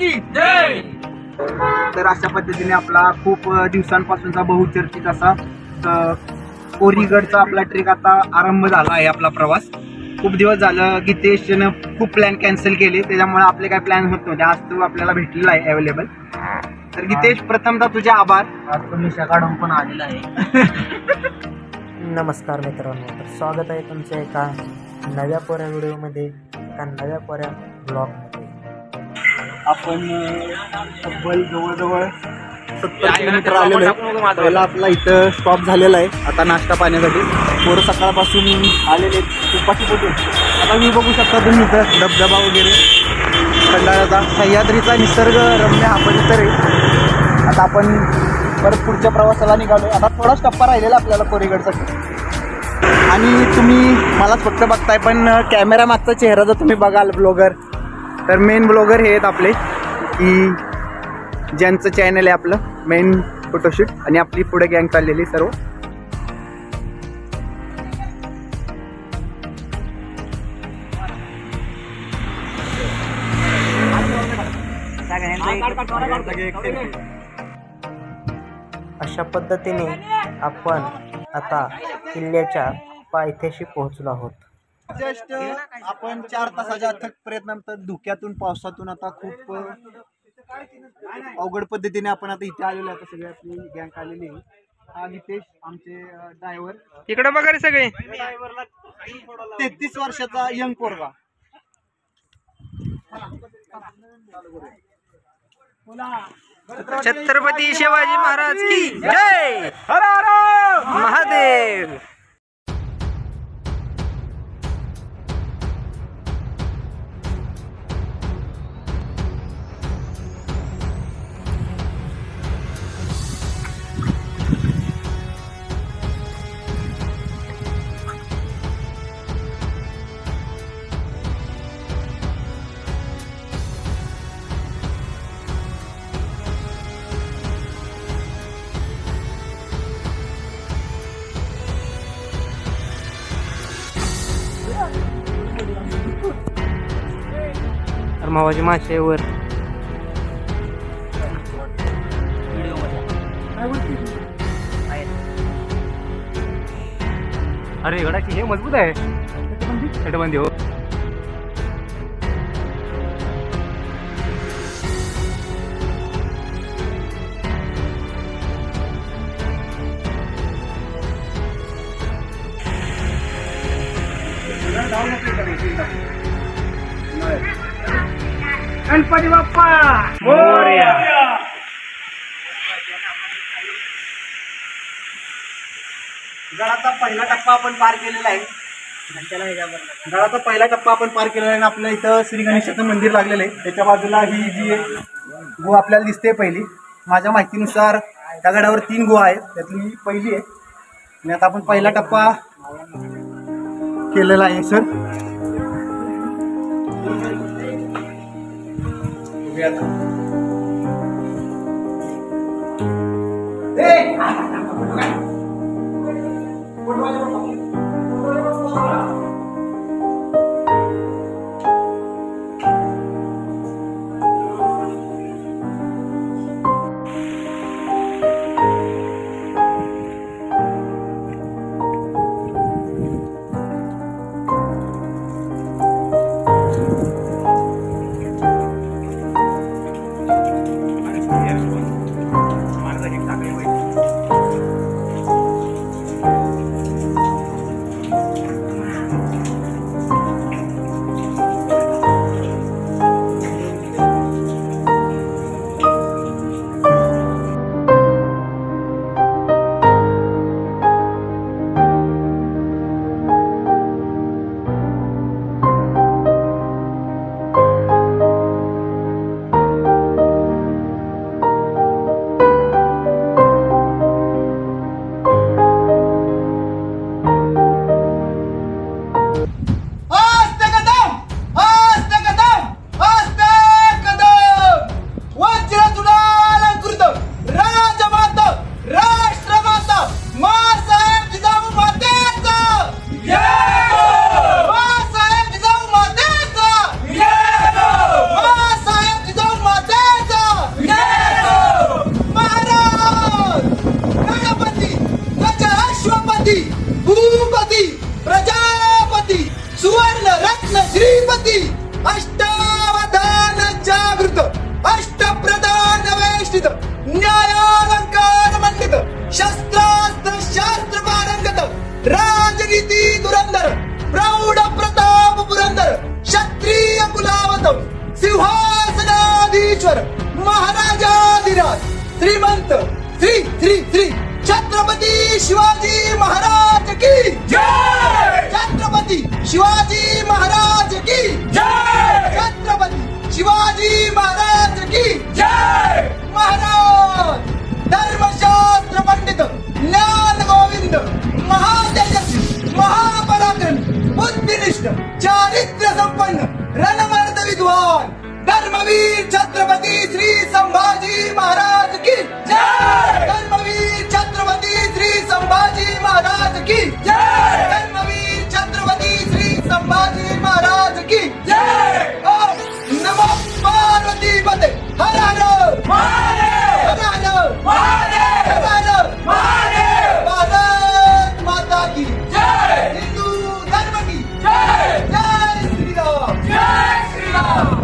की जय। तर अशा पद्धतीने आपला खूप दिवसांपासूनचा बहुचर्चित असा कोरीगडचा आपला ट्रेक आता आरंभ झाला आहे. आपला प्रवास खूप दिवस झालं गीतेशनं खूप प्लॅन कॅन्सल केले, त्याच्यामुळे आपले काही प्लॅन होत नव्हते. आज तो आपल्याला भेटलेला आहे अवेलेबल. तर गीतेश, प्रथमतः तुझे आभार. आज तुम्ही काढून पण आलेला आहे. नमस्कार मित्रांनो, तर स्वागत आहे तुमच्या एका नव्या कोऱ्या व्हिडिओमध्ये, एका नव्या कोऱ्या ब्लॉगमध्ये. आपण तब्बल जवळजवळ 70 किलोमीटर आलेलो आहे. पहिला आपला इथं स्टॉप झालेला आहे आता नाश्ता पाण्यासाठी. पोरं सकाळपासून आलेले तुपाची पोटी. आता मी बघू शकता तुम्ही इथं धबधबा वगैरे, खंडाळ्याचा सह्याद्रीचा निसर्ग रम्य हा परिसर आहे. आता आपण परत पुढच्या प्रवासाला निघालो. आता थोडाच टप्पा राहिलेला आपल्याला कोरेगडसाठी. आणि तुम्ही मलाच फक्त बघताय, पण कॅमेरा मागचा चेहरा जर तुम्ही बघाल ब्लॉगर, तर मेन ब्लॉगर हे आहेत आपले, की ज्यांचं चॅनल आहे आपलं मेन फोटोशूट, आणि आपली पुढे गँग चाललेली सर्व. अशा पद्धतीने आपण आता किल्ल्याच्या पायथ्याशी पोहोचलो आहोत. जस्ट आपण 4 तासाच्या अथक प्रयत्नानंतर धुक्यातून पावसातून आता खूप अवघड पद्धतीने आपण आता इथे आलेलो आहे. आता सगळी आपली गँग आलेली आहे. हा गीतेश आमचे ड्रायव्हर. इकडे बघा रे सगळे. 33 वर्षाचा यंग पोरगा. छत्रपती शिवाजी महाराज की जय. हर हर महादेव. मावाची मासे वर. अरे गडाची हे मजबूत आहे. तटबंदी हो. गणपती बाप्पा मोरया. गडाचा पहिला टप्पा आपण पार केलेला आहे. गडाचा पहिला टप्पा आपण पार केलेला आहे. आणि आपल्या इथं श्री गणेशाचं मंदिर लागलेलं आहे. त्याच्या बाजूला ही जी गुहा आपल्याला दिसते पहिली. माझ्या माहितीनुसार त्या गडावर 3 गुहा आहेत, त्यातली पहिली आहे. आणि आता आपण पहिला टप्पा केलेला आहे सर. सिंहासनाधीश्वर महाराजाधिराज श्रीमंत श्री श्री श्री छत्रपती शिवाजी महाराज की जय। छत्रपती शिवाजी महाराज की जय। छत्रपती शिवाजी महाराज की जय। महाराज धर्मशास्त्र पंडित ज्ञान गोविंद महातेजस्वी महापराक्रमी बुद्धिनिष्ठ चारित्र्य संपन्न रणमर्द विद्वान धर्मवीर छत्रपती श्री संभाजी महाराज की जय। धर्मवीर छत्रपती श्री संभाजी महाराज की जय। धर्मवीर छत्रपती श्री संभाजी महाराज की जय। ओम नमो पार्वती पते हर हर महादेव हर हर महादेव हर हर महादेव। भारत माता की जय। हिंदू धर्म की जय। जय श्री राम जय श्री राम।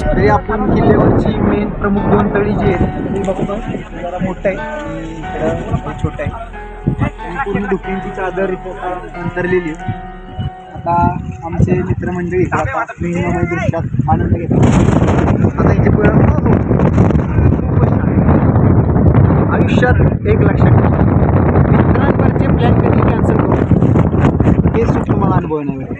तरी आपण किल्ल्यावरची मेन प्रमुख दोन तळी जी आहेत ती बघतो. जरा मोठं आहे आणि इकडं छोटं आहे. आणि पूर्ण धुक्यांची चादर इथं अंतरलेली आहे. आता आमचे मित्रमंडळी आता विहिंगमय दृश्यात आनंद घेतात. आता इथे आयुष्यात एक लक्षात ठेवा, मित्रांवरचे प्लॅन कधी कॅन्सल करू हे सुख तुम्हाला अनुभवणार आहे.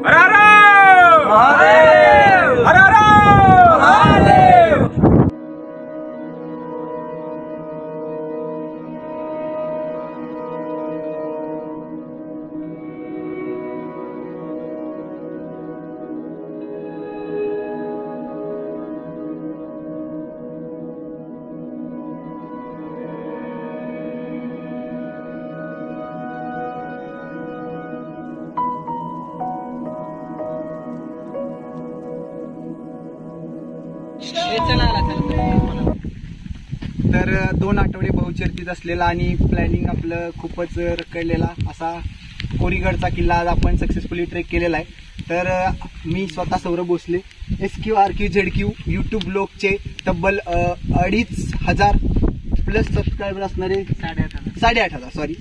हर हर महादेव हर हर महादेव। तर 2 आठवडे बहुचर्चित असलेला आणि प्लॅनिंग आपलं खूपच रखडलेला असा कोरीगडचा किल्ला आज आपण सक्सेसफुली ट्रेक केलेला आहे. तर मी स्वतः सौरभ भोसले SQRQZQ यूट्यूब ब्लॉगचे तब्बल 2,500 प्लस सबस्क्रायबर असणारे 8,500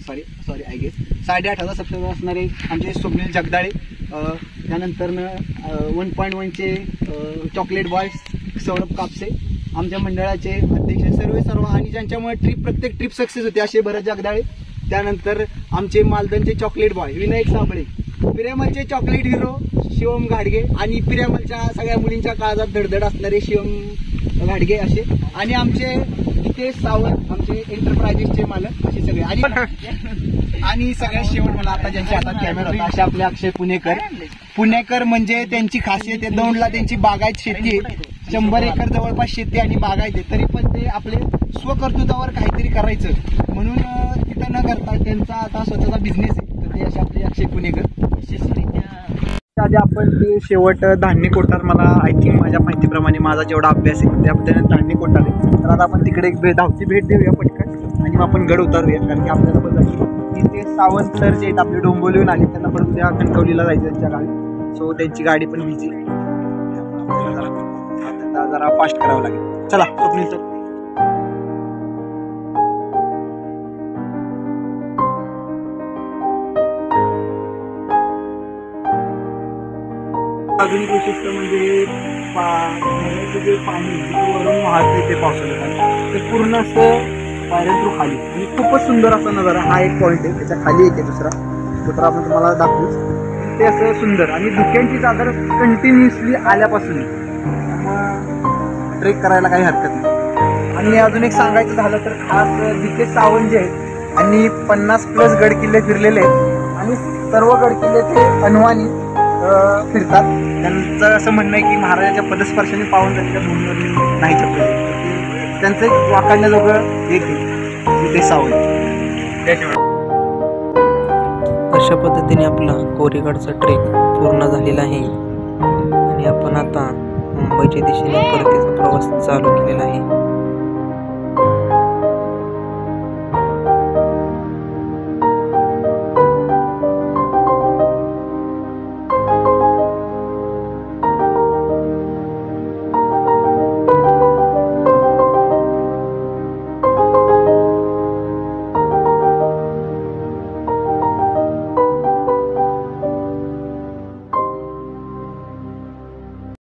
सॉरी आय गेस 8,500 सबस्क्रायबर असणारे आमचे स्वप्नील जगदाळे, त्यानंतर 1.1चे चॉकलेट बॉयज सौरभ कापसे, आमच्या मंडळाचे अध्यक्ष सर्व आणि ज्यांच्यामुळे प्रत्येक ट्रिप सक्सेस होते असे भरत जगदाळे, त्यानंतर आमचे मालदनचे चॉकलेट बॉय विनायक साबळे, पिरेमलचे चॉकलेट हिरो शिवम घाडगे आणि पिरेमलच्या सगळ्या मुलींच्या काळजात धडधड असणारे शिवम घाडगे असे, आणि आमचे इथे सावंत आमचे एंटरप्राइजेसचे मालक असे सगळे, आणि सगळ्यात शेवट मला आता ज्यांच्या हातात कॅमेरा होता असे आपले अक्षय पुणेकर म्हणजे त्यांची खासियत आहे, दौंडला त्यांची बागायत शेती आहे, 100 एकर जवळपास शेती आणि बागायत आहे, तरी पण ते आपले स्वकर्तृत्वावर काहीतरी करायचं म्हणून तिथं न करता त्यांचा आता स्वतःचा बिझनेस आहे. तर ते असे आपले अक्षय पुणेकर. आधी आपण ते शेवट धान्य कोठार, मला आय थिंक माझ्या माहितीप्रमाणे माझा जेवढा अभ्यास आहे त्याबद्दल धान्य कोठार आहे, तर आता आपण तिकडे एक धावती भेट देऊया पटकन आणि मग आपण गड उतारूया, कारण की आपल्याला बघा की ते सावंत सर जे आहेत आपले डोंबिवलीहून आले, त्यांना परत त्या कणकवलीला जायचं त्यांच्या गाडी, सो त्यांची गाडी पण बिझी, जरा फास्ट करावं लागेल. चला स्वप्नील सर. आधुनिक विशिष्ट म्हणजे जे पाणी वरून वाहते ते पावसाळ्यात ते पूर्ण असं पायऱ्या थ्रू खाली आणि खूपच सुंदर असा नजारा. हा एक पॉईंट आहे, त्याच्या खाली एक आहे दुसरा आपण तुम्हाला दाखवूच. ते असं सुंदर आणि धुक्यांची चादर कंटिन्युअसली आल्यापासून ट्रेक करायला काही हरकत नाही. आणि अजून एक सांगायचं झालं तर खास जिथे सावंत जे आहेत आणि 50+ गड किल्ले फिरलेले आहेत आणि सर्व गड किल्ले ते अनवाणी फिरतात. त्यांचं असं म्हणणं आहे की महाराजाच्या पदस्पर्शाने पावन त्यांच्या भूमीवर नाही चपले. त्यांचं एक वाखाणण्याजोगं एक तिथे सावली. अशा पद्धतीने आपला कोरीगडचा ट्रेक पूर्ण झालेला आहे आणि आपण आता मुंबईच्या दिशेने परतीचा प्रवास चालू केलेला आहे.